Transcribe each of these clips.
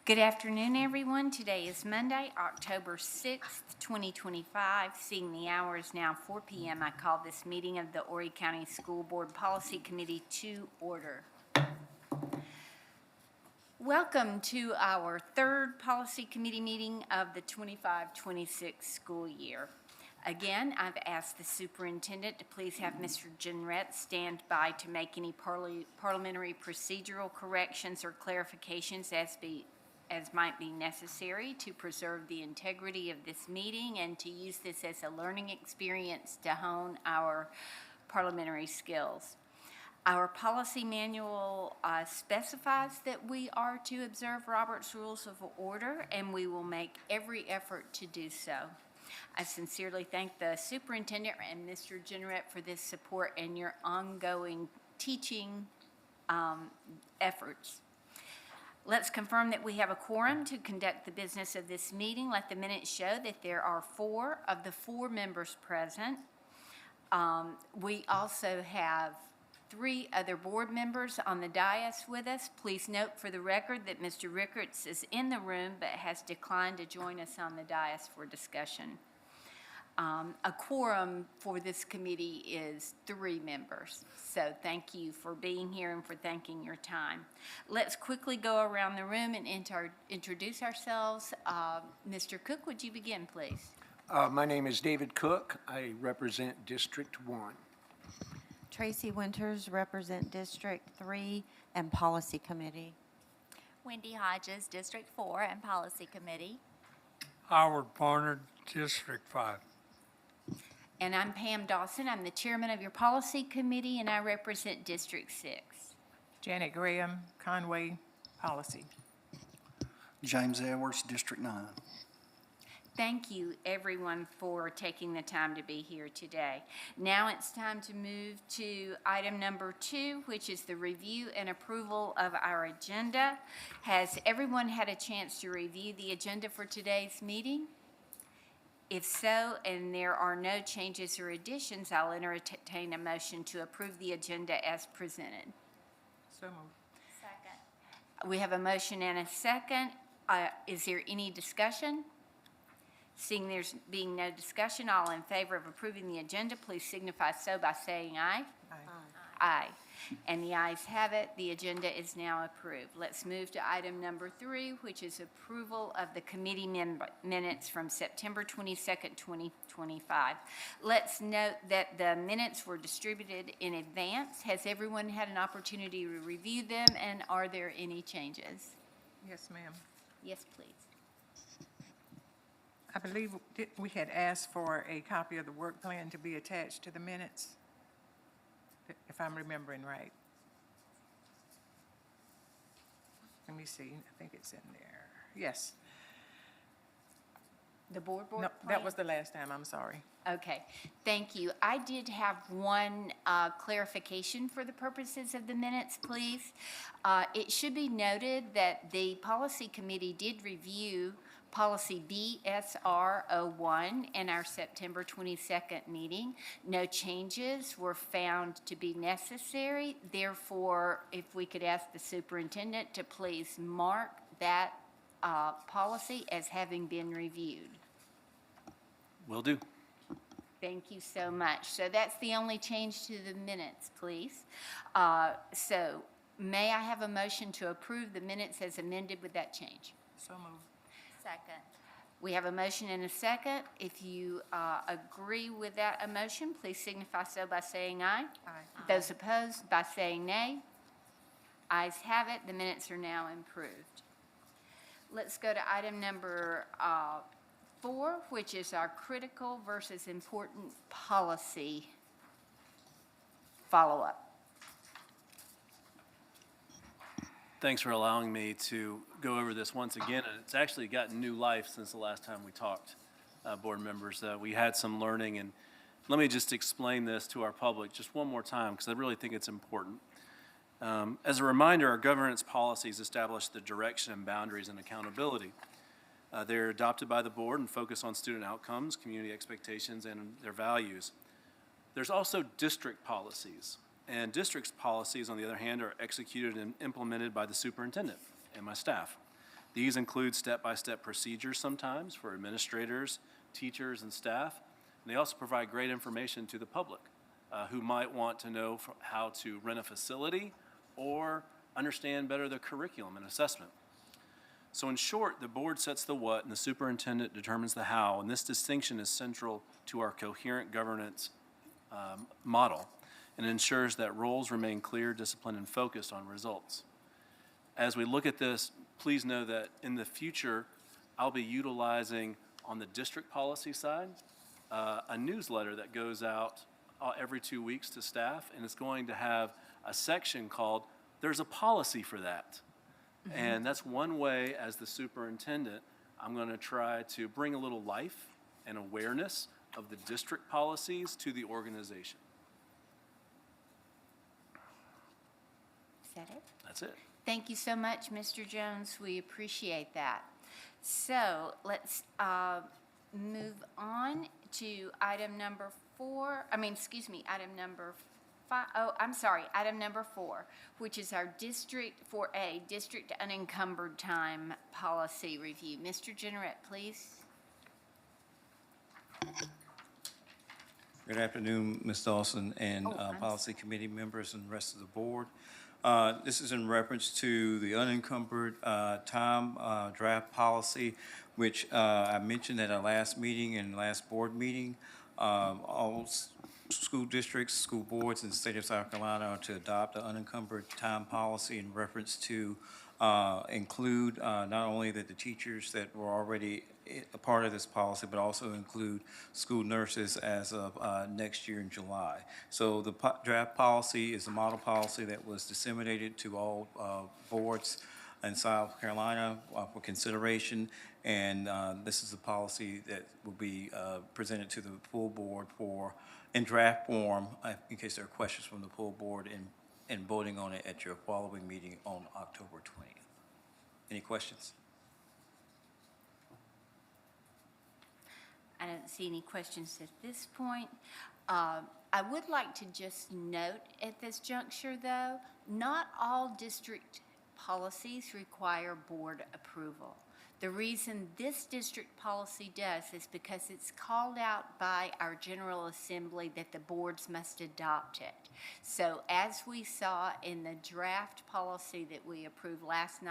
Good afternoon, everyone. Today is Monday, October 6th, 2025. Seeing the hour is now 4 p.m., I call this meeting of the Horry County School Board Policy Committee to order. Welcome to our third Policy Committee meeting of the 25-26 school year. Again, I've asked the superintendent to please have Mr. Jenrette stand by to make any parliamentary procedural corrections or clarifications as might be necessary to preserve the integrity of this meeting and to use this as a learning experience to hone our parliamentary skills. Our policy manual specifies that we are to observe Robert's Rules of Order, and we will make every effort to do so. I sincerely thank the superintendent and Mr. Jenrette for this support and your ongoing teaching efforts. Let's confirm that we have a quorum to conduct the business of this meeting. Let the minutes show that there are 4 of the 4 members present. We also have 3 other board members on the dais with us. Please note for the record that Mr. Rickards is in the room but has declined to join us on the dais for discussion. A quorum for this committee is 3 members. So thank you for being here and for thanking your time. Let's quickly go around the room and introduce ourselves. Mr. Cook, would you begin, please? My name is David Cook. I represent District 1. Tracy Winters, represent District 3 and Policy Committee. Wendy Hodges, District 4 and Policy Committee. Howard Barnard, District 5. And I'm Pam Dawson. I'm the chairman of your policy committee, and I represent District 6. Janet Graham, Conway, Policy. James Edwards, District 9. Thank you, everyone, for taking the time to be here today. Now it's time to move to item number 2, which is the review and approval of our agenda. Has everyone had a chance to review the agenda for today's meeting? If so, and there are no changes or additions, I'll entertain a motion to approve the agenda as presented. So moved. Second. We have a motion and a second. Is there any discussion? Seeing there's being no discussion, all in favor of approving the agenda, please signify so by saying aye. Aye. Aye. And the ayes have it. The agenda is now approved. Let's move to item number 3, which is approval of the committee minutes from September 22nd, 2025. Let's note that the minutes were distributed in advance. Has everyone had an opportunity to review them, and are there any changes? Yes, ma'am. Yes, please. I believe we had asked for a copy of the work plan to be attached to the minutes, if I'm remembering right. Let me see. I think it's in there. Yes. The board No, plan? that was the last time. I'm sorry. Okay, thank you. I did have one clarification for the purposes of the minutes, please. It should be noted that the policy committee did review policy BSR 01 in our September 22nd meeting. No changes were found to be necessary. Therefore, if we could ask the superintendent to please mark that policy as having been reviewed. Will do. Thank you so much. So that's the only change to the minutes, please. So may I have a motion to approve the minutes as amended with that change? So moved. Second. We have a motion and a second. If you agree with that motion, please signify so by saying aye. Aye. Those opposed by saying nay. Ayes have it. The minutes are now improved. Let's go to item number 4, which is our critical versus important policy follow-up. Thanks for allowing me to go over this once again. And it's actually gotten new life since the last time we talked, board members. We had some learning, and let me just explain this to our public just one more time because I really think it's important. As a reminder, our governance policies establish the direction and boundaries and accountability. They're adopted by the board and focus on student outcomes, community expectations, and their values. There's also district policies. And district's policies, on the other hand, are executed and implemented by the superintendent and my staff. These include step-by-step procedures sometimes for administrators, teachers, and staff. And they also provide great information to the public who might want to know how to rent a facility or understand better the curriculum and assessment. So in short, the board sets the what and the superintendent determines the how, and this distinction is central to our coherent governance model and ensures that roles remain clear, disciplined, and focused on results. As we look at this, please know that in the future, I'll be utilizing on the district policy side a newsletter that goes out every 2 weeks to staff, and it's going to have a section called "There's a Policy for That." And that's one way, as the superintendent, I'm going to try to bring a little life and awareness of the district policies to the organization. Is that it? That's it. Thank you so much, Mr. Jones. We appreciate that. So let's move on to item number 4, item number 5, item number 4, which is our District 4A, District Unencumbered Time Policy Review. Mr. Jeanette, please. Good afternoon, Ms. Dawson and I'm Policy Committee members and the rest of the board. This is in reference to the unencumbered time draft policy, which I mentioned at our last meeting and last board meeting. All school districts, school boards in the state of South Carolina are to adopt an unencumbered time policy in reference to include not only that the teachers that were already a part of this policy, but also include school nurses as of next year in July. So the draft policy is a model policy that was disseminated to all boards in South Carolina for consideration, and this is a policy that will be presented to the full board in draft form in case there are questions from the full board and voting on it at your following meeting on October 20th. Any questions? I don't see any questions at this point. I would like to just note at this juncture, though, not all district policies require board approval. The reason this district policy does is because it's called out by our General Assembly that the boards must adopt it. So as we saw in the draft policy that we approved last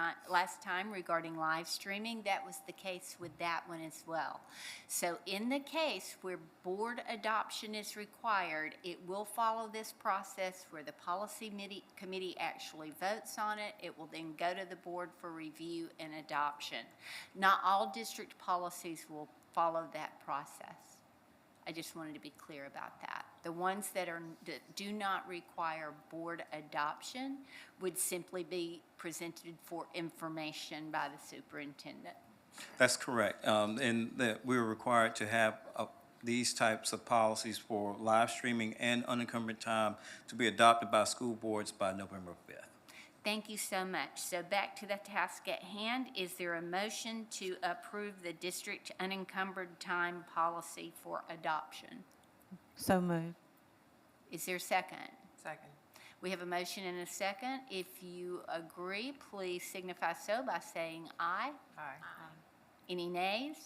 time regarding live streaming, that was the case with that one as well. So in the case where board adoption is required, it will follow this process where the policy committee actually votes on it. It will then go to the board for review and adoption. Not all district policies will follow that process. I just wanted to be clear about that. The ones that do not require board adoption would simply be presented for information by the superintendent. That's correct. And that we're required to have these types of policies for live streaming and unencumbered time to be adopted by school boards by November 5th. Thank you so much. So back to the task at hand. Is there a motion to approve the district unencumbered time policy for adoption? So moved. Is there a second? Second. We have a motion and a second. If you agree, please signify so by saying aye. Aye. Any nays?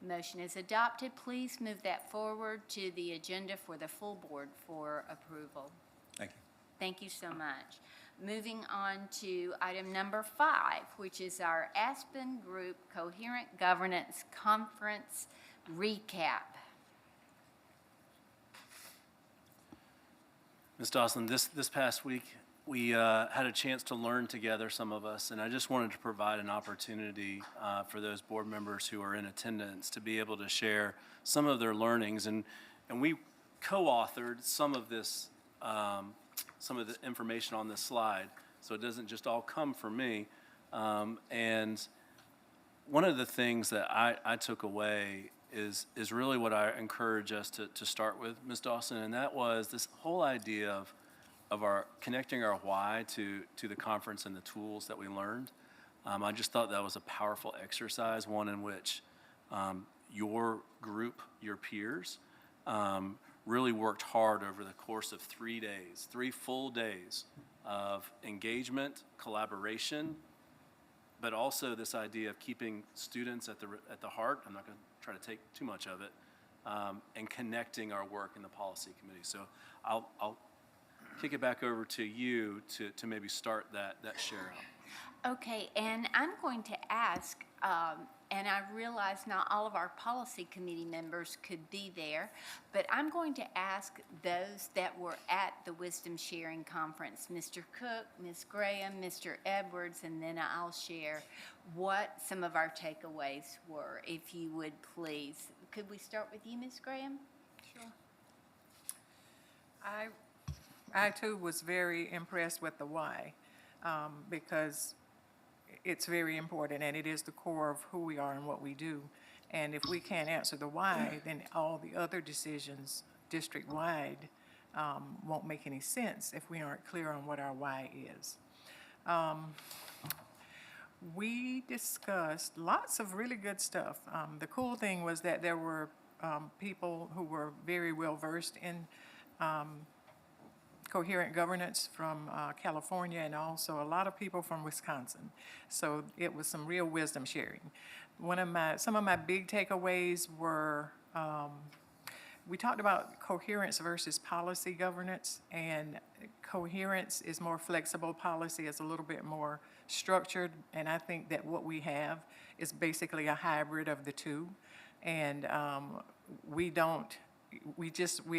Motion is adopted. Please move that forward to the agenda for the full board for approval. Thank you. Thank you so much. Moving on to item number 5, which is our Aspen Group Coherent Governance Conference recap. Ms. Dawson, this past week, we had a chance to learn together, some of us, and I just wanted to provide an opportunity for those board members who are in attendance to be able to share some of their learnings. And we co-authored some of this, some of the information on this slide, so it doesn't just all come from me. And one of the things that I took away is really what I encourage us to start with, Ms. Dawson, and that was this whole idea of our connecting our why to the conference and the tools that we learned. I just thought that was a powerful exercise, one in which your group, your peers, really worked hard over the course of 3 days, 3 full days of engagement, collaboration, but also this idea of keeping students at the heart. I'm not going to try to take too much of it, and connecting our work in the policy committee. So I'll kick it back over to you to maybe start that share out. Okay, and I'm going to ask, and I realize not all of our policy committee members could be there, but I'm going to ask those that were at the Wisdom Sharing Conference, Mr. Cook, Ms. Graham, Mr. Edwards, and then I'll share what some of our takeaways were, if you would please. Could we start with you, Ms. Graham? Sure. I too was very impressed with the why, because it's very important, and it is the core of who we are and what we do. And if we can't answer the why, then all the other decisions district-wide won't make any sense if we aren't clear on what our why is. We discussed lots of really good stuff. The cool thing was that there were people who were very well-versed in coherent governance from California, and also a lot of people from Wisconsin. So it was some real wisdom sharing. Some of my big takeaways were, we talked about coherence versus policy governance, and coherence is more flexible, policy is a little bit more structured, and I think that what we have is basically a hybrid of the two. And we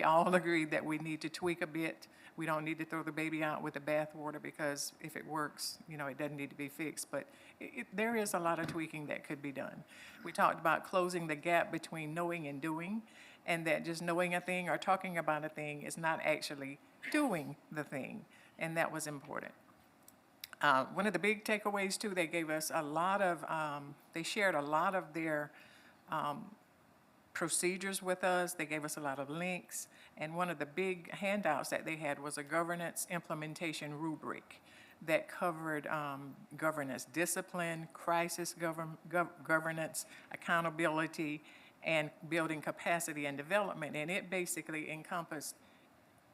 all agree that we need to tweak a bit. We don't need to throw the baby out with the bathwater, because if it works, it doesn't need to be fixed. But there is a lot of tweaking that could be done. We talked about closing the gap between knowing and doing, and that just knowing a thing or talking about a thing is not actually doing the thing, and that was important. One of the big takeaways too, they gave us a lot of, they shared a lot of their procedures with us. They gave us a lot of links, and one of the big handouts that they had was a governance implementation rubric that covered governance discipline, crisis governance, accountability, and building capacity and development. And it basically encompassed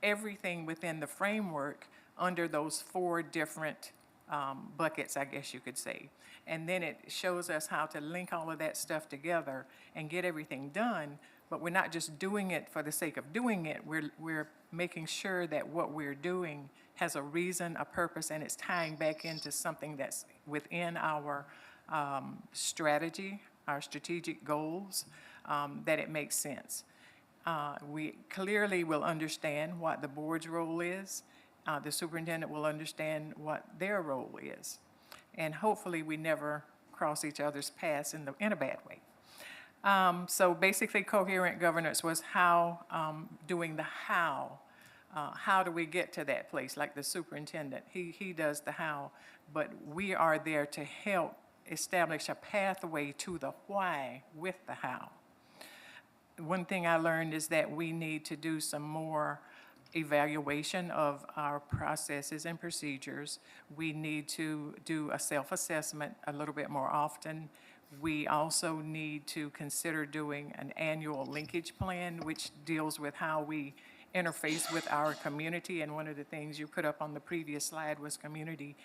everything within the framework under those 4 different buckets, I guess you could say. And then it shows us how to link all of that stuff together and get everything done. But we're not just doing it for the sake of doing it. We're making sure that what we're doing has a reason, a purpose, and it's tying back into something that's within our strategy, our strategic goals, that it makes sense. We clearly will understand what the board's role is. The superintendent will understand what their role is. And hopefully we never cross each other's paths in a bad way. So basically coherent governance was how, doing the how. How do we get to that place? Like the superintendent, he does the how, but we are there to help establish a pathway to the why with the how. One thing I learned is that we need to do some more evaluation of our processes and procedures. We need to do a self-assessment a little bit more often. We also need to consider doing an annual linkage plan, which deals with how we interface with our community. And one of the things you put up on the previous slide was community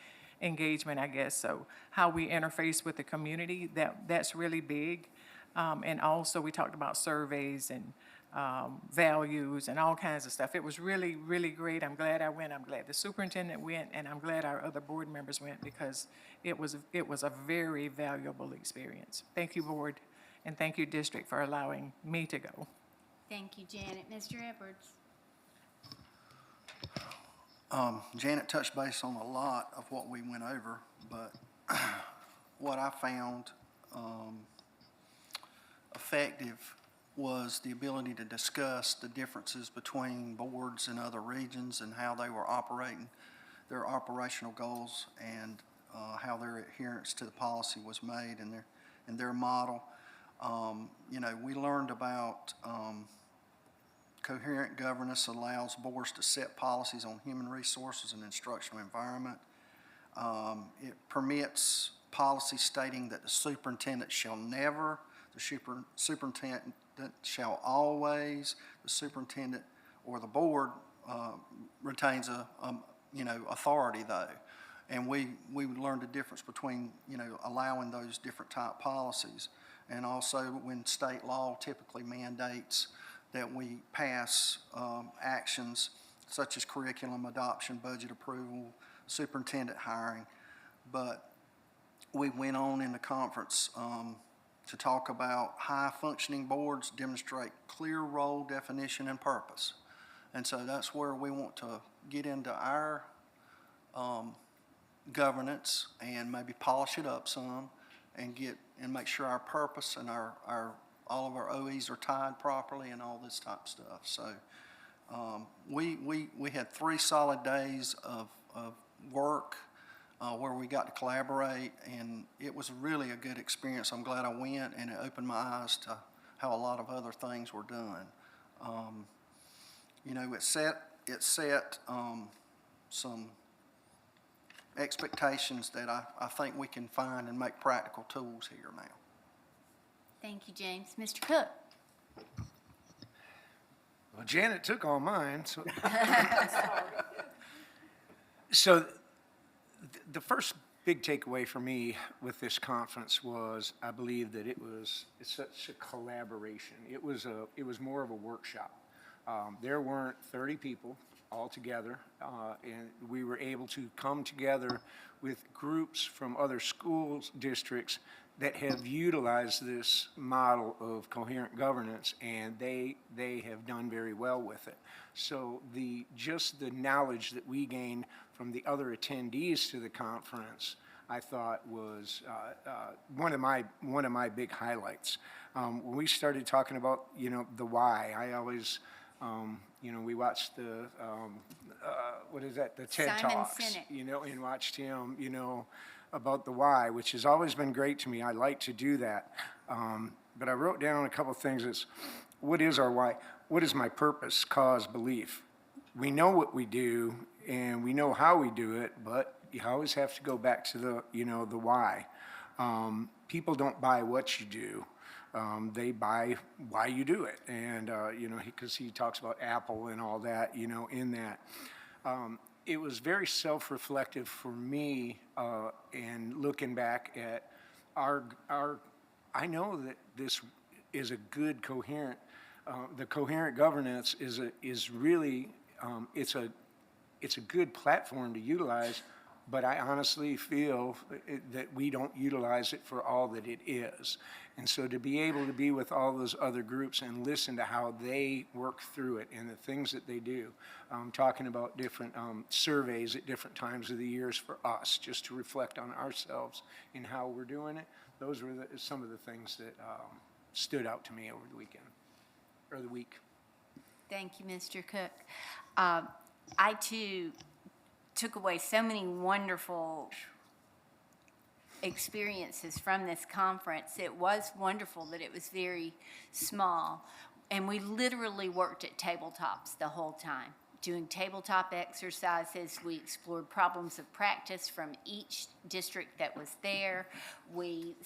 engagement, I guess. So how we interface with the community, that's really big. And also we talked about surveys and values and all kinds of stuff. It was really, really great. I'm glad I went. I'm glad the superintendent went, and I'm glad our other board members went, because it was a very valuable experience. Thank you, board, and thank you, district, for allowing me to go. Thank you, Janet. Mr. Edwards? Janet touched base on a lot of what we went over, but what I found effective was the ability to discuss the differences between boards and other regions and how they were operating, their operational goals, and how their adherence to the policy was made and their model. We learned about coherent governance allows boards to set policies on human resources and instructional environment. It permits policy stating that the superintendent shall never, the superintendent shall always, the superintendent or the board retains authority though. And we learned the difference between, allowing those different type policies. And also when state law typically mandates that we pass actions such as curriculum adoption, budget approval, superintendent hiring. But we went on in the conference to talk about high-functioning boards demonstrate clear role definition and purpose. And so that's where we want to get into our governance and maybe polish it up some and make sure our purpose and all of our OEs are tied properly and all this type of stuff. So we had 3 solid days of work where we got to collaborate, and it was really a good experience. I'm glad I went, and it opened my eyes to how a lot of other things were done. It set some expectations that I think we can find and make practical tools here now. Thank you, James. Mr. Cook? Well, Janet took all mine, so. So the first big takeaway for me with this conference was I believe that it's such a collaboration. It was more of a workshop. There weren't 30 people all together, and we were able to come together with groups from other schools, districts that have utilized this model of coherent governance, and they have done very well with it. So just the knowledge that we gained from the other attendees to the conference, I thought was one of my big highlights. When we started talking about the why, I always we watched the what is that, the TED Simon Talks, Sinek. and watched him about the why, which has always been great to me. I like to do that. But I wrote down a couple of things. It's, what is our why? What is my purpose, cause, belief? We know what we do and we know how we do it, but you always have to go back to the why. People don't buy what you do. They buy why you do it. And, because he talks about Apple and all that, in that. It was very self-reflective for me, and looking back at I know that this is a good coherent, the coherent governance is really, it's a good platform to utilize, but I honestly feel that we don't utilize it for all that it is. And so to be able to be with all those other groups and listen to how they work through it and the things that they do, talking about different surveys at different times of the years for us, just to reflect on ourselves and how we're doing it, those were some of the things that stood out to me over the weekend, or the week. Thank you, Mr. Cook. I, too, took away so many wonderful experiences from this conference. It was wonderful that it was very small, and we literally worked at tabletops the whole time, doing tabletop exercises. We explored problems of practice from each district that was there. We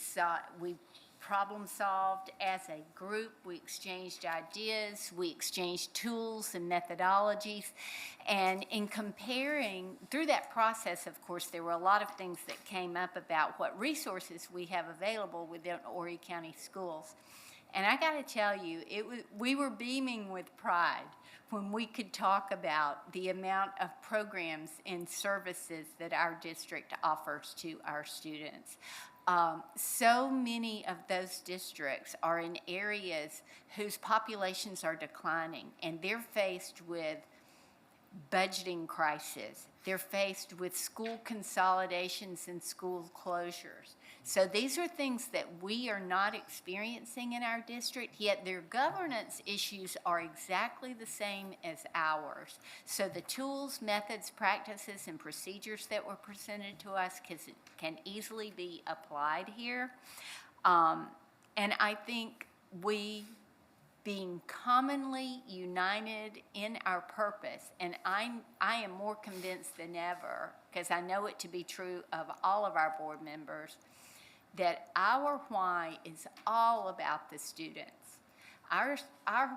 problem solved as a group. We exchanged ideas. We exchanged tools and methodologies. And in comparing, through that process, of course, there were a lot of things that came up about what resources we have available within Horry County Schools. And I got to tell you, we were beaming with pride when we could talk about the amount of programs and services that our district offers to our students. So many of those districts are in areas whose populations are declining, and they're faced with budgeting crisis. They're faced with school consolidations and school closures. So these are things that we are not experiencing in our district, yet their governance issues are exactly the same as ours. So the tools, methods, practices, and procedures that were presented to us can easily be applied here. And I think we, being commonly united in our purpose, and I am more convinced than ever, because I know it to be true of all of our board members, that our why is all about the students. Our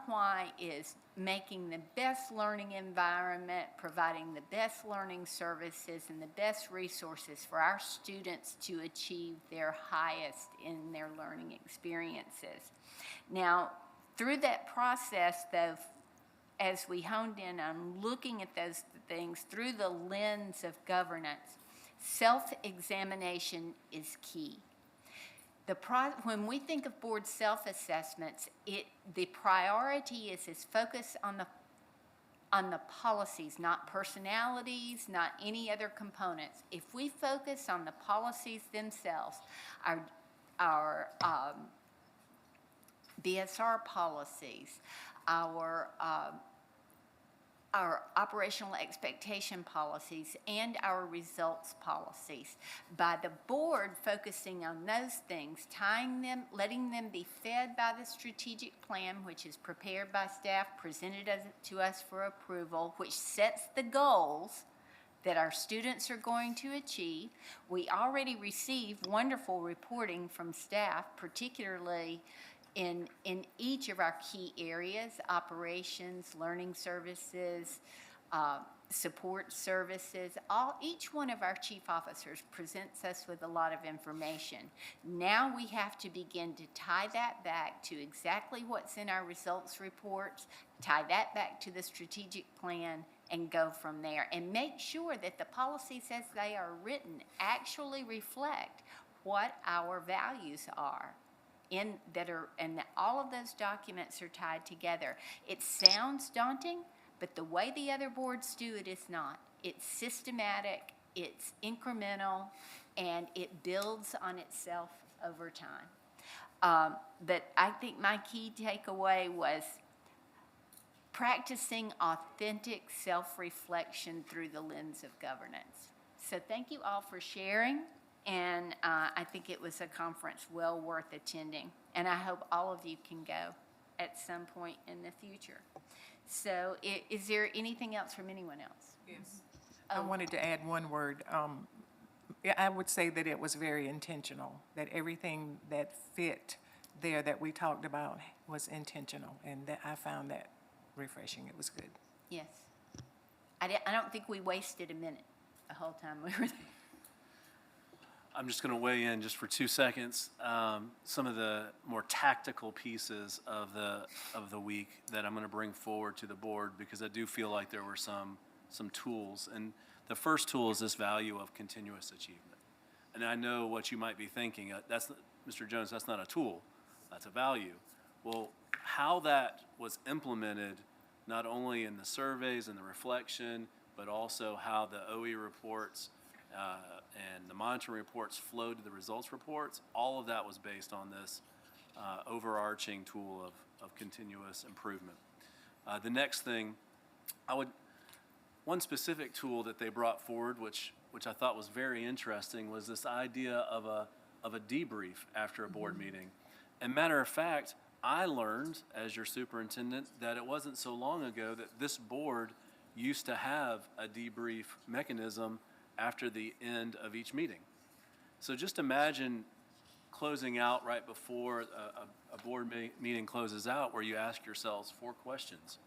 why is making the best learning environment, providing the best learning services and the best resources for our students to achieve their highest in their learning experiences. Now, through that process, though, as we honed in on looking at those things through the lens of governance, self-examination is key. When we think of board self-assessments, the priority is focus on the policies, not personalities, not any other components. If we focus on the policies themselves, our BSR policies, our operational expectation policies, and our results policies. By the board focusing on those things, tying them, letting them be fed by the strategic plan, which is prepared by staff, presented to us for approval, which sets the goals that our students are going to achieve. We already receive wonderful reporting from staff, particularly in each of our key areas: operations, learning services, support services. Each one of our chief officers presents us with a lot of information. Now we have to begin to tie that back to exactly what's in our results reports, tie that back to the strategic plan, and go from there. And make sure that the policies as they are written actually reflect what our values are. And that all of those documents are tied together. It sounds daunting, but the way the other boards do it is not. It's systematic, it's incremental, and it builds on itself over time. But I think my key takeaway was practicing authentic self-reflection through the lens of governance. So thank you all for sharing. And I think it was a conference well worth attending. And I hope all of you can go at some point in the future. So is there anything else from anyone else? Yes. I wanted to add one word. I would say that it was very intentional, that everything that fit there that we talked about was intentional. And that I found that refreshing. It was good. Yes. I don't think we wasted a minute the whole time we were there. I'm just going to weigh in just for 2 seconds. Some of the more tactical pieces of the week that I'm going to bring forward to the board, because I do feel like there were some tools. And the first tool is this value of continuous achievement. And I know what you might be thinking. Mr. Jones, that's not a tool. That's a value. Well, how that was implemented, not only in the surveys and the reflection, but also how the OE reports and the monitoring reports flowed to the results reports, all of that was based on this overarching tool of continuous improvement. The next thing, one specific tool that they brought forward, which I thought was very interesting, was this idea of a debrief after a board meeting. And matter of fact, I learned as your superintendent that it wasn't so long ago that this board used to have a debrief mechanism after the end of each meeting. So just imagine closing out right before a board meeting closes out, where you ask yourselves 4 questions.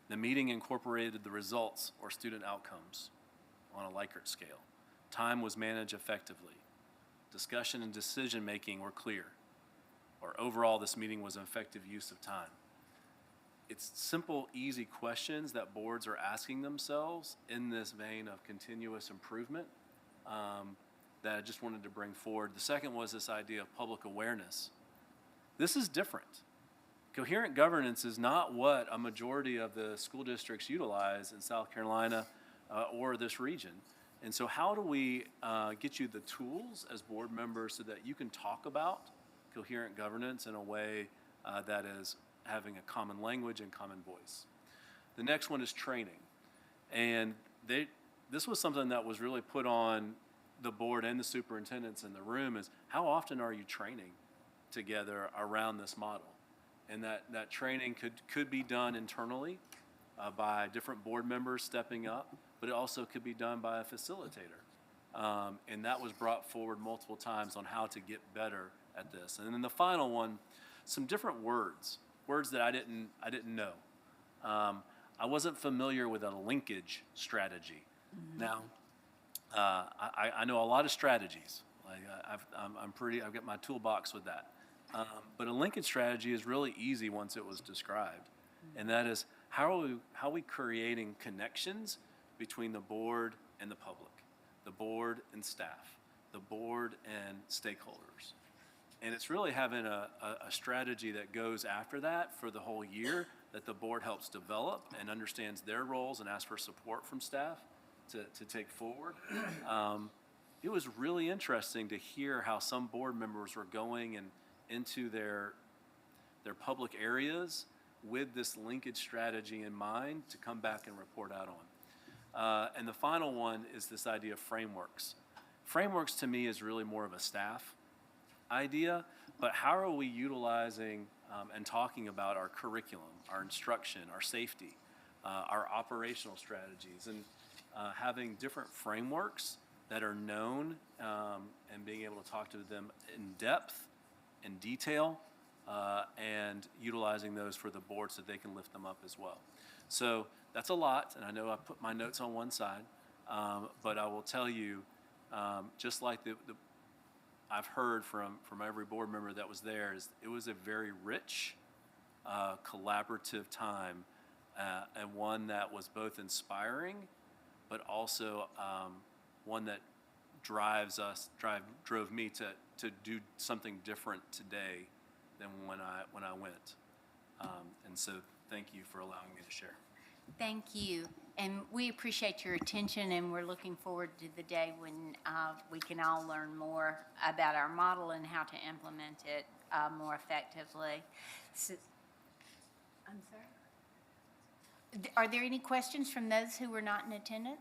The meeting incorporated the results or student outcomes on a Likert scale. Time was managed effectively. Discussion and decision-making were clear. Or overall, this meeting was an effective use of time. It's simple, easy questions that boards are asking themselves in this vein of continuous improvement that I just wanted to bring forward. The second was this idea of public awareness. This is different. Coherent governance is not what a majority of the school districts utilize in South Carolina or this region. And so how do we get you the tools as board members so that you can talk about coherent governance in a way that is having a common language and common voice? The next one is training. And this was something that was really put on the board and the superintendents in the room, is how often are you training together around this model? And that training could be done internally by different board members stepping up, but it also could be done by a facilitator. And that was brought forward multiple times on how to get better at this. And then the final one, some different words words that I didn't know. I wasn't familiar with a linkage strategy. Now, I know a lot of strategies. Like I've got my toolbox with that. But a linkage strategy is really easy once it was described, and that is how are we creating connections between the board and the public, the board and staff, the board and stakeholders. And it's really having a strategy that goes after that for the whole year, that the board helps develop and understands their roles and asks for support from staff to take forward. It was really interesting to hear how some board members were going into their public areas with this linkage strategy in mind to come back and report out on. And the final one is this idea of frameworks. Frameworks to me is really more of a staff idea, but how are we utilizing and talking about our curriculum, our instruction, our safety, our operational strategies, and having different frameworks that are known and being able to talk to them in depth, in detail, and utilizing those for the board so they can lift them up as well. So that's a lot, and I know I put my notes on one side, but I will tell you, just like I've heard from every board member that was there, it was a very rich, collaborative time, and one that was both inspiring, but also one that drove me to do something different today than when I went. And so thank you for allowing me to share. Thank you. And we appreciate your attention, and we're looking forward to the day when we can all learn more about our model and how to implement it more effectively. So, I'm sorry? Are there any questions from those who were not in attendance?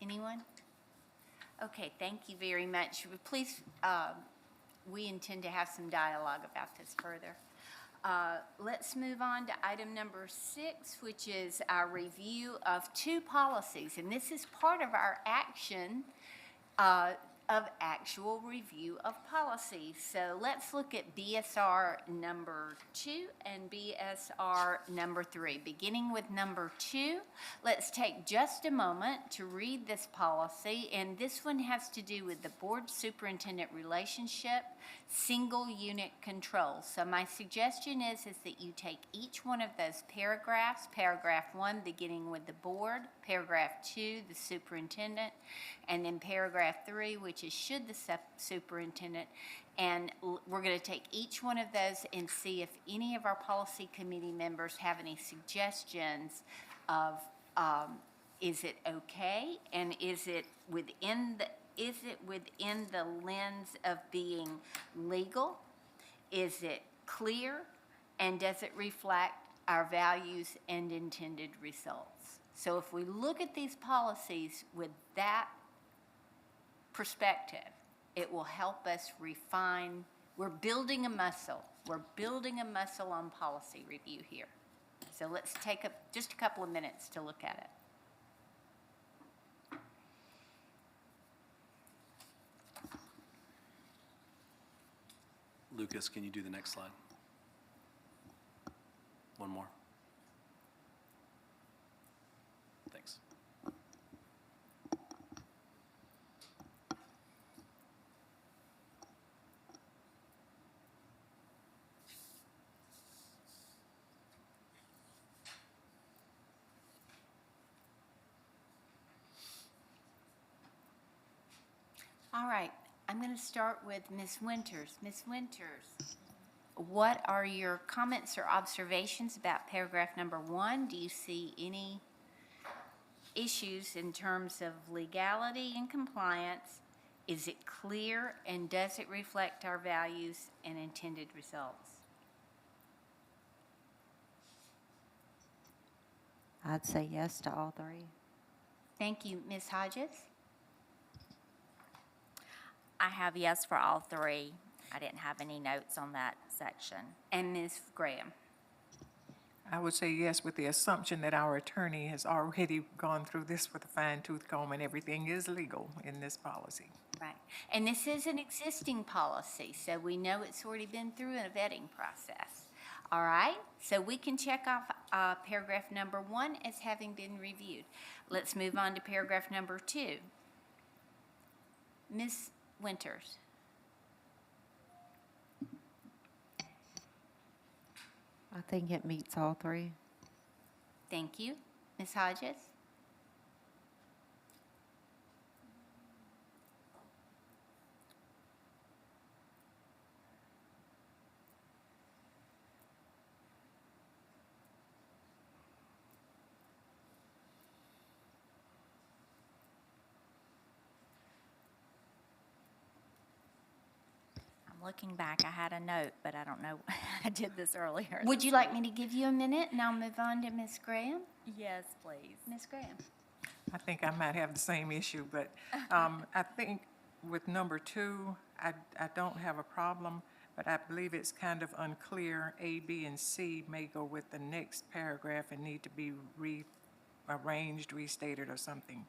Anyone? Okay, thank you very much. Please, we intend to have some dialogue about this further. Let's move on to item number 6, which is our review of 2 policies. And this is part of our action of actual review of policies. So let's look at BSR number 2 and BSR number 3. Beginning with number 2, let's take just a moment to read this policy. And this one has to do with the board superintendent relationship, single unit control. So my suggestion is that you take each one of those paragraphs, paragraph 1 beginning with the board, paragraph 2 the superintendent, and then paragraph 3, which is should the superintendent, and we're going to take each one of those and see if any of our policy committee members have any suggestions of is it okay, and is it within the lens of being legal? Is it clear? And does it reflect our values and intended results? So if we look at these policies with that perspective, it will help us refine. We're building a muscle. We're building a muscle on policy review here. So let's take just a couple of minutes to look at it. Lucas, can you do the next slide? One more. Thanks. All right, I'm going to start with Ms. Winters. Ms. Winters, what are your comments or observations about paragraph number 1? Do you see any issues in terms of legality and compliance? Is it clear, and does it reflect our values and intended results? I'd say yes to all 3. Thank you. Ms. Hodges? I have yes for all 3. I didn't have any notes on that section. And Ms. Graham? I would say yes with the assumption that our attorney has already gone through this with a fine tooth comb and everything is legal in this policy. Right. And this is an existing policy, so we know it's already been through a vetting process. All right, so we can check off paragraph number 1 as having been reviewed. Let's move on to paragraph number 2. Ms. Winters. I think it meets all three. Thank you. Ms. Hodges? I'm looking back, I had a note, but I don't know, I did this earlier. Would you like me to give you a minute and I'll move on to Ms. Graham? Yes, please. Ms. Graham? I think I might have the same issue, but I think with number 2, I don't have a problem, but I believe it's kind of unclear. A, B, and C may go with the next paragraph and need to be rearranged, restated, or something.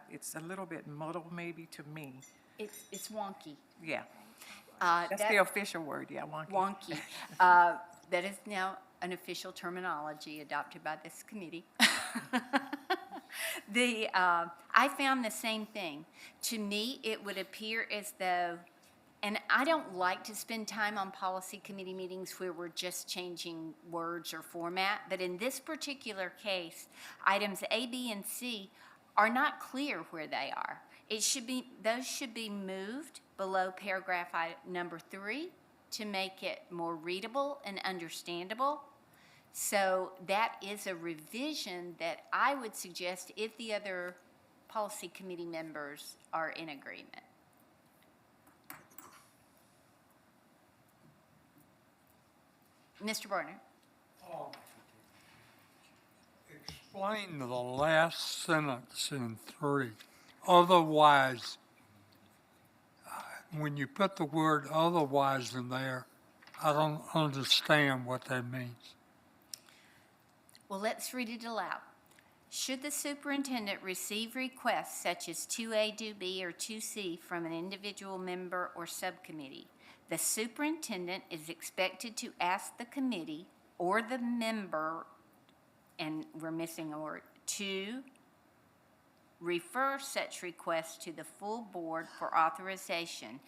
It's a little bit muddled maybe to me. It's wonky. Yeah, Uh, that's that- the official word, yeah, wonky. Wonky. That is now an official terminology adopted by this committee. I found the same thing. To me, it would appear as though, and I don't like to spend time on policy committee meetings where we're just changing words or format, but in this particular case, items A, B, and C are not clear where they are. Those should be moved below paragraph number 3 to make it more readable and understandable. So that is a revision that I would suggest if the other policy committee members are in agreement. Mr. Barner? Explain the last sentence in 3. Otherwise, when you put the word otherwise in there, I don't understand what that means. Well, let's read it aloud. Should the superintendent receive requests such as 2A, 2B, or 2C from an individual member or subcommittee, the superintendent is expected to ask the committee or the member, and we're missing a word, to refer such requests to the full board for authorization.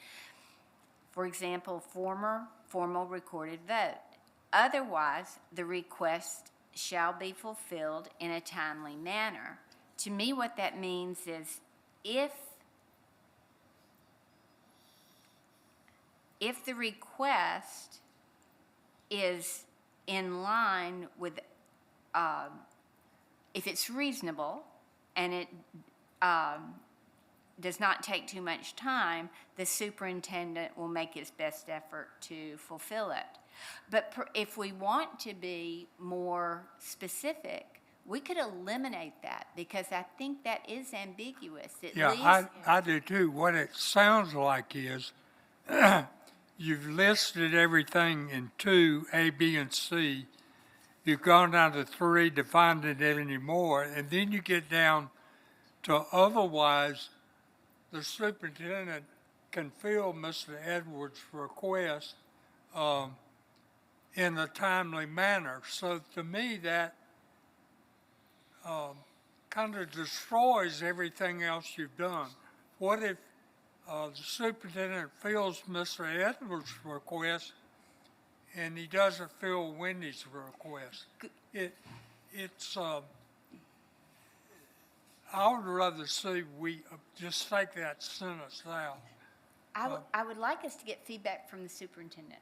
For example, formal recorded vote. Otherwise, the request shall be fulfilled in a timely manner. To me, what that means is if the request is in line with, if it's reasonable and it does not take too much time, the superintendent will make his best effort to fulfill it. But if we want to be more specific, we could eliminate that because I think that is ambiguous. At Yeah, least, I do too. What it sounds like is you've listed everything in 2, A, B, and C. You've gone down to 3, defined it anymore, and then you get down to otherwise, the superintendent can fill Mr. Edwards' request in a timely manner. So to me, that kind of destroys everything else you've done. What if the superintendent fills Mr. Edwards' request and he doesn't fill Wendy's request? I would rather see we just take that sentence out. I would like us to get feedback from the superintendent.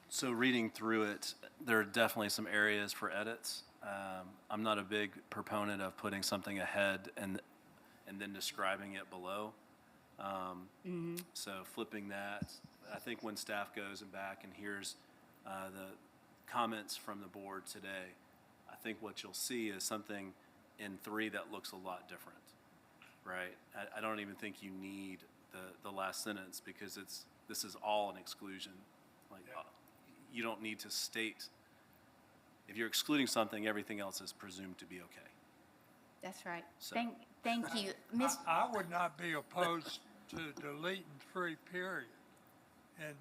So reading through it, there are definitely some areas for edits. I'm not a big proponent of putting something ahead and then describing it below. So flipping that, I think when staff goes back and hears the comments from the board today, I think what you'll see is something in 3 that looks a lot different, right? I don't even think you need the last sentence because this is all an exclusion. Like, you don't need to state, if you're excluding something, everything else is presumed to be okay. That's right. So- Thank you. Miss, I would not be opposed to deleting 3 period. And,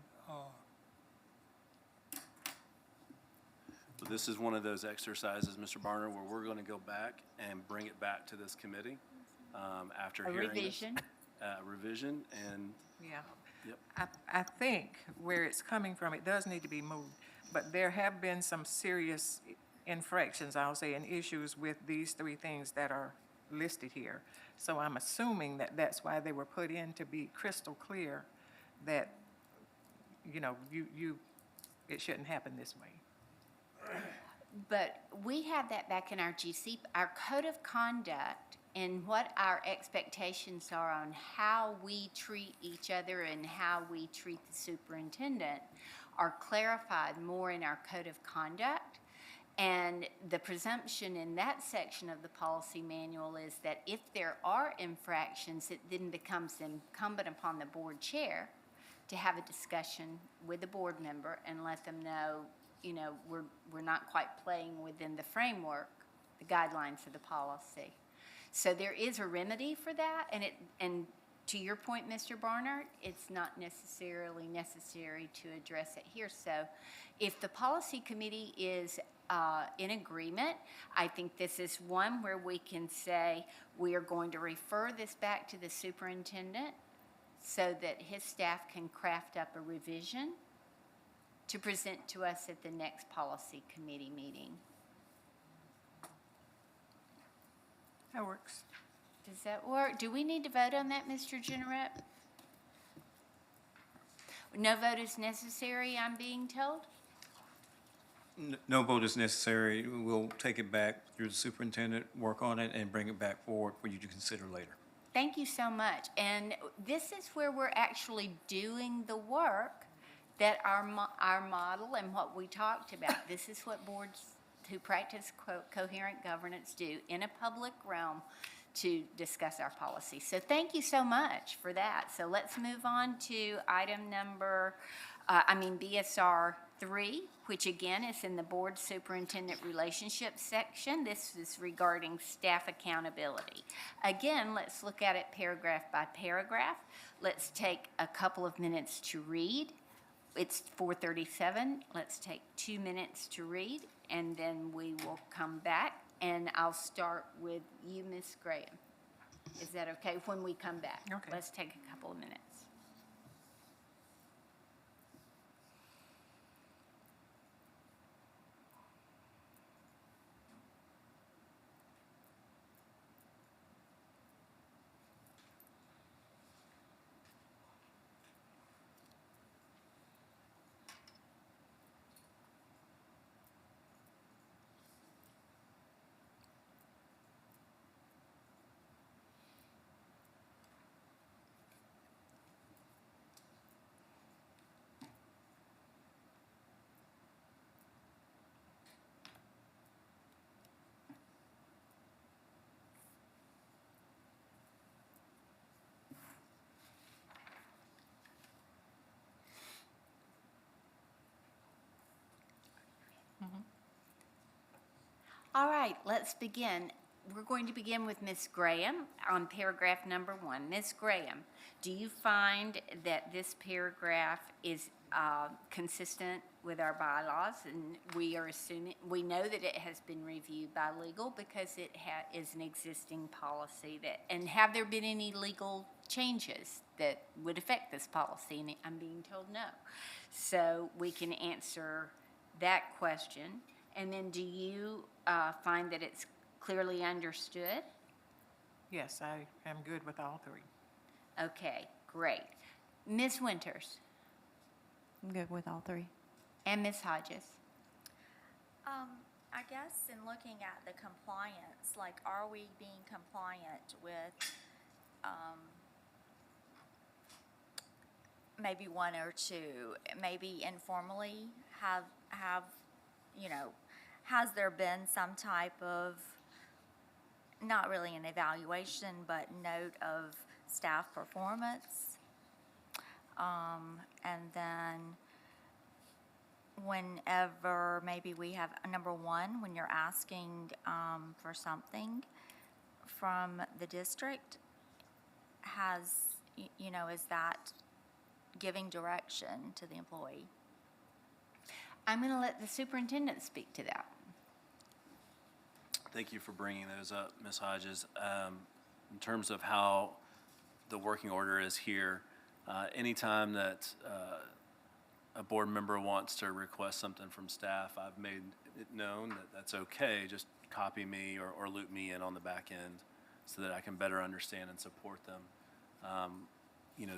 But this is one of those exercises, Mr. Barner, where we're going to go back and bring it back to this committee after a hearing this. revision. Revision, and Yeah. Yep. I think where it's coming from, it does need to be moved, but there have been some serious infractions, I'll say, and issues with these 3 things that are listed here. So I'm assuming that that's why they were put in, to be crystal clear that, you know, it shouldn't happen this way. But we have that back in our GC, our code of conduct, and what our expectations are on how we treat each other and how we treat the superintendent are clarified more in our code of conduct. And the presumption in that section of the policy manual is that if there are infractions, it then becomes incumbent upon the board chair to have a discussion with the board member and let them know, you know, we're not quite playing within the framework, the guidelines of the policy. So there is a remedy for that, and to your point, Mr. Barnard, it's not necessarily necessary to address it here. So if the policy committee is in agreement, I think this is one where we can say we are going to refer this back to the superintendent so that his staff can craft up a revision to present to us at the next policy committee meeting. That works. Does that work? Do we need to vote on that, Mr. Generette? No vote is necessary, I'm being told? No vote is necessary. We'll take it back through the superintendent, work on it, and bring it back forward for you to consider later. Thank you so much. And this is where we're actually doing the work that our model and what we talked about. This is what boards who practice coherent governance do in a public realm to discuss our policy. So thank you so much for that. So let's move on to item number, BSR 3, which again is in the board superintendent relationship section. This is regarding staff accountability. Again, let's look at it paragraph by paragraph. Let's take a couple of minutes to read. It's 4:37. Let's take 2 minutes to read, and then we will come back. And I'll start with you, Ms. Graham. Is that okay when we come back? Okay. Let's take a couple of minutes. All right, let's begin. We're going to begin with Ms. Graham on paragraph number 1. Ms. Graham, do you find that this paragraph is consistent with our bylaws? And we are assuming, we know that it has been reviewed by legal because it is an existing policy that, and have there been any legal changes that would affect this policy? And I'm being told no. So we can answer that question. And then do you find that it's clearly understood? Yes, I am good with all 3. Okay, great. Ms. Winters I'm good with all 3. and Ms. Hodges. I guess in looking at the compliance, like, are we being compliant with, maybe 1 or 2, maybe informally have, has there been some type of, not really an evaluation, but note of staff performance? And then whenever maybe we have, number one, when you're asking for something from the district, is that giving direction to the employee? I'm going to let the superintendent speak to that. Thank you for bringing those up, Ms. Hodges. In terms of how the working order is here, anytime that a board member wants to request something from staff, I've made it known that that's okay. Just copy me or loop me in on the back end so that I can better understand and support them.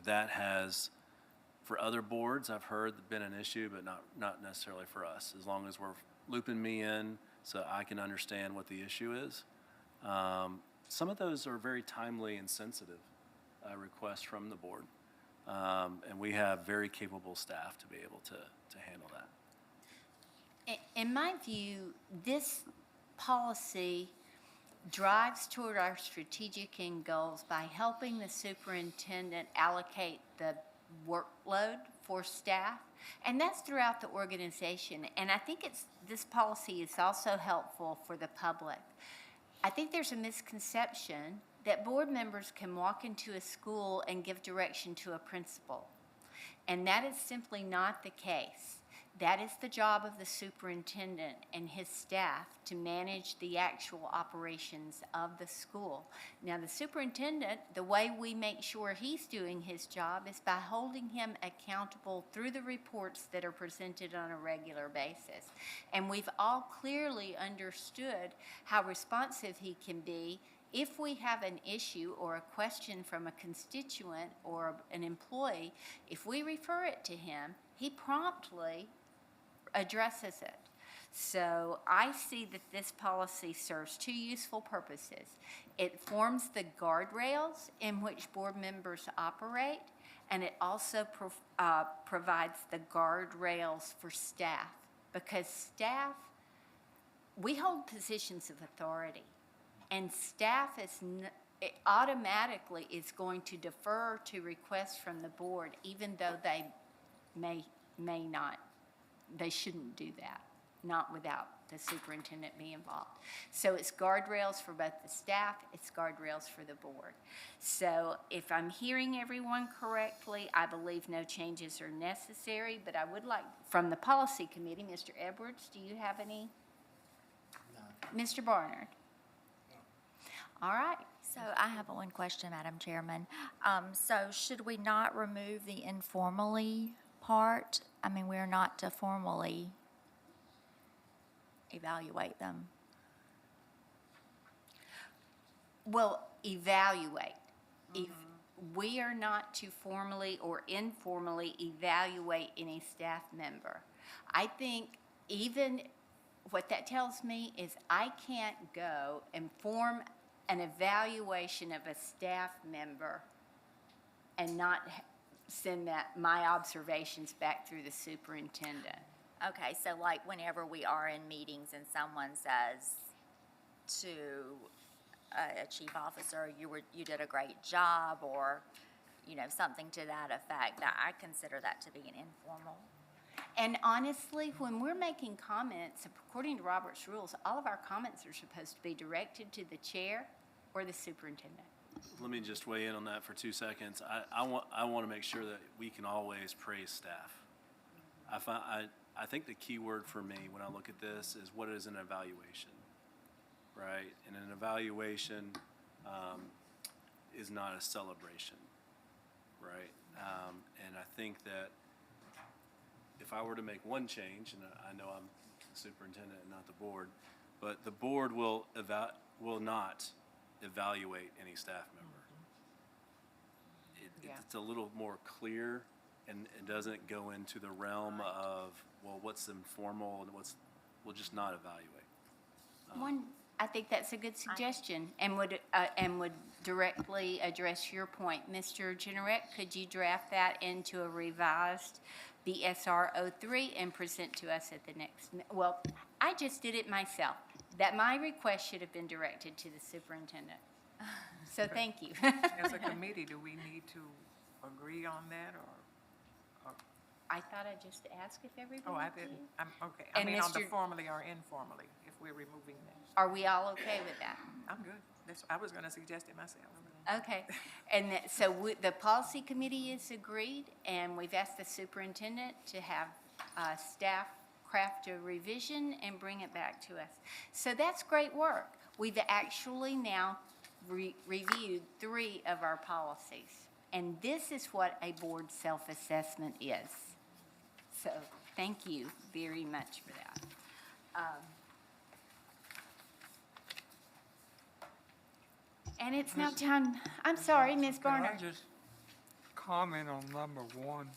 That has, for other boards, I've heard been an issue, but not necessarily for us. As long as we're looping me in so I can understand what the issue is. Some of those are very timely and sensitive requests from the board. And we have very capable staff to be able to handle that. In my view, this policy drives toward our strategic end goals by helping the superintendent allocate the workload for staff, and that's throughout the organization. And I think this policy is also helpful for the public. I think there's a misconception that board members can walk into a school and give direction to a principal, and that is simply not the case. That is the job of the superintendent and his staff to manage the actual operations of the school. Now, the superintendent, the way we make sure he's doing his job is by holding him accountable through the reports that are presented on a regular basis. And we've all clearly understood how responsive he can be if we have an issue or a question from a constituent or an employee. If we refer it to him, he promptly addresses it. So I see that this policy serves two useful purposes. It forms the guardrails in which board members operate, and it also provides the guardrails for staff, because staff, we hold positions of authority, and staff it automatically is going to defer to requests from the board, even though they may not. They shouldn't do that, not without the superintendent being involved. So it's guardrails for both the staff, it's guardrails for the board. So if I'm hearing everyone correctly, I believe no changes are necessary, but I would like, from the policy committee, Mr. Edwards, do you have any? No. Mr. Barnard? No. All right. So I have one question, Madam Chairman. So should we not remove the informally part? I mean, we're not to formally evaluate them. Well, evaluate. If we are not to formally or informally evaluate any staff member, I think even what that tells me is I can't go and form an evaluation of a staff member and not send my observations back through the superintendent. Okay, so like whenever we are in meetings and someone says to a chief officer, you did a great job, or, something to that effect, that I consider that to be an informal. And honestly, when we're making comments, according to Robert's rules, all of our comments are supposed to be directed to the chair or the superintendent. Let me just weigh in on that for 2 seconds. I want to make sure that we can always praise staff. I think the key word for me when I look at this is what is an evaluation, right? And an evaluation is not a celebration, right? And I think that if I were to make one change, and I know I'm the superintendent and not the board, but the board will not evaluate any staff member. It's a little more clear, and it doesn't go into the realm of, well, what's informal and we'll just not evaluate. I think that's a good suggestion and would directly address your point. Mr. Jeanneret, could you draft that into a revised BSR 03 and present to us at the next, well, I just did it myself. That my request should have been directed to the superintendent. So thank you. As a committee, do we need to agree on that, or I thought I just asked if everybody Oh, I did. didn't, I'm, okay. I And mean, on the Mr. formally or informally, if we're removing that. Are we all okay with that? I'm good. I was gonna suggest it myself. Okay, and so the policy committee is agreed, and we've asked the superintendent to have staff craft a revision and bring it back to us. So that's great work. We've actually now reviewed 3 of our policies, and this is what a board self-assessment is. So thank you very much for that. And it's now time, I'm sorry, Ms. Can I Barner. just comment on number 1?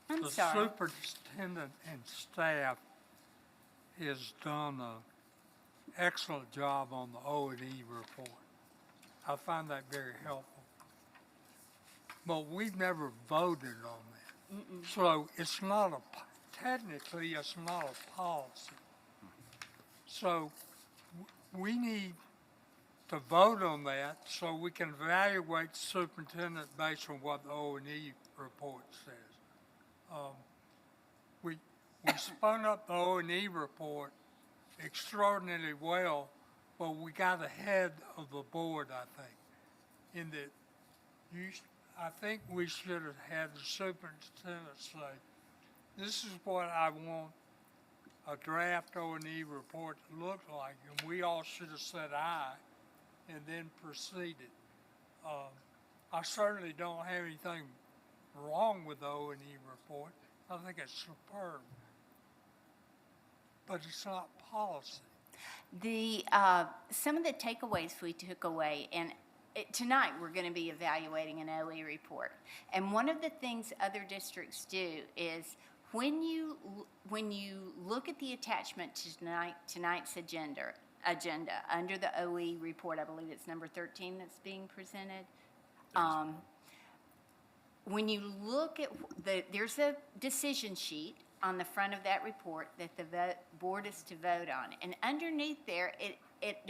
I'm The sorry. superintendent and staff has done an excellent job on the O&E report. I find that very helpful. But we've never voted on that. So it's not technically, it's not a policy. So we need to vote on that so we can evaluate the superintendent based on what the O&E report says. We spun up the O&E report extraordinarily well, but we got ahead of the board, I think, in that I think we should have had the superintendent say, this is what I want a draft O&E report to look like, and we all should have said aye and then proceeded. I certainly don't have anything wrong with the O&E report. I think it's superb. But it's not policy. Some of the takeaways we took away, and tonight we're going to be evaluating an OE report. And one of the things other districts do is when you look at the attachment to tonight's agenda under the OE report, I believe it's number 13 that's being presented. When you look at there's a decision sheet on the front of that report that the board is to vote on. And underneath there, it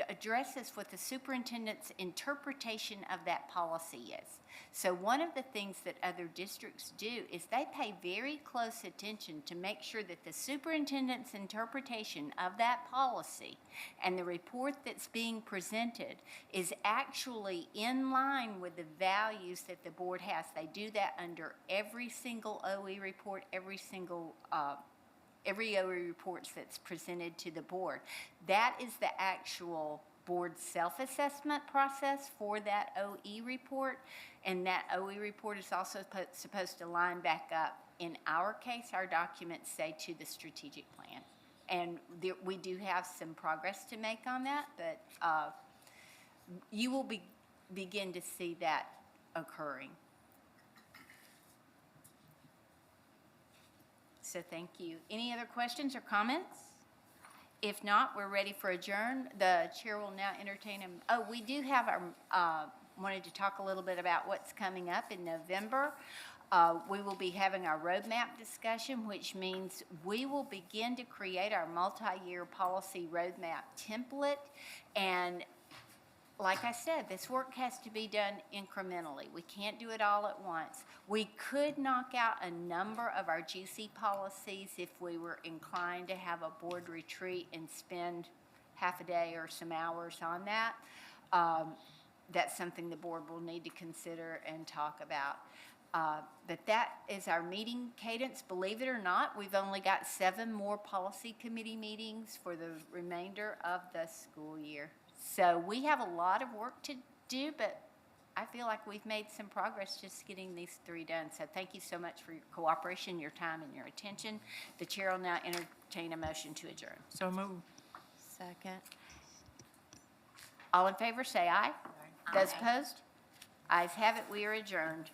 addresses what the superintendent's interpretation of that policy is. So one of the things that other districts do is they pay very close attention to make sure that the superintendent's interpretation of that policy and the report that's being presented is actually in line with the values that the board has. They do that under every single OE report, every OE reports that's presented to the board. That is the actual board self-assessment process for that OE report, and that OE report is also supposed to line back up, in our case, our documents say, to the strategic plan. And we do have some progress to make on that, but you will begin to see that occurring. So thank you. Any other questions or comments? If not, we're ready for adjourn. The chair will now entertain them. Oh, we do have wanted to talk a little bit about what's coming up in November. We will be having our roadmap discussion, which means we will begin to create our multi-year policy roadmap template. And like I said, this work has to be done incrementally. We can't do it all at once. We could knock out a number of our GC policies if we were inclined to have a board retreat and spend half a day or some hours on that. That's something the board will need to consider and talk about. But that is our meeting cadence. Believe it or not, we've only got 7 more policy committee meetings for the remainder of the school year. So we have a lot of work to do, but I feel like we've made some progress just getting these 3 done. So thank you so much for your cooperation, your time, and your attention. The chair will now entertain a motion to adjourn. So move. Second. All in favor, say aye. Those opposed? Ayes have it, we are adjourned.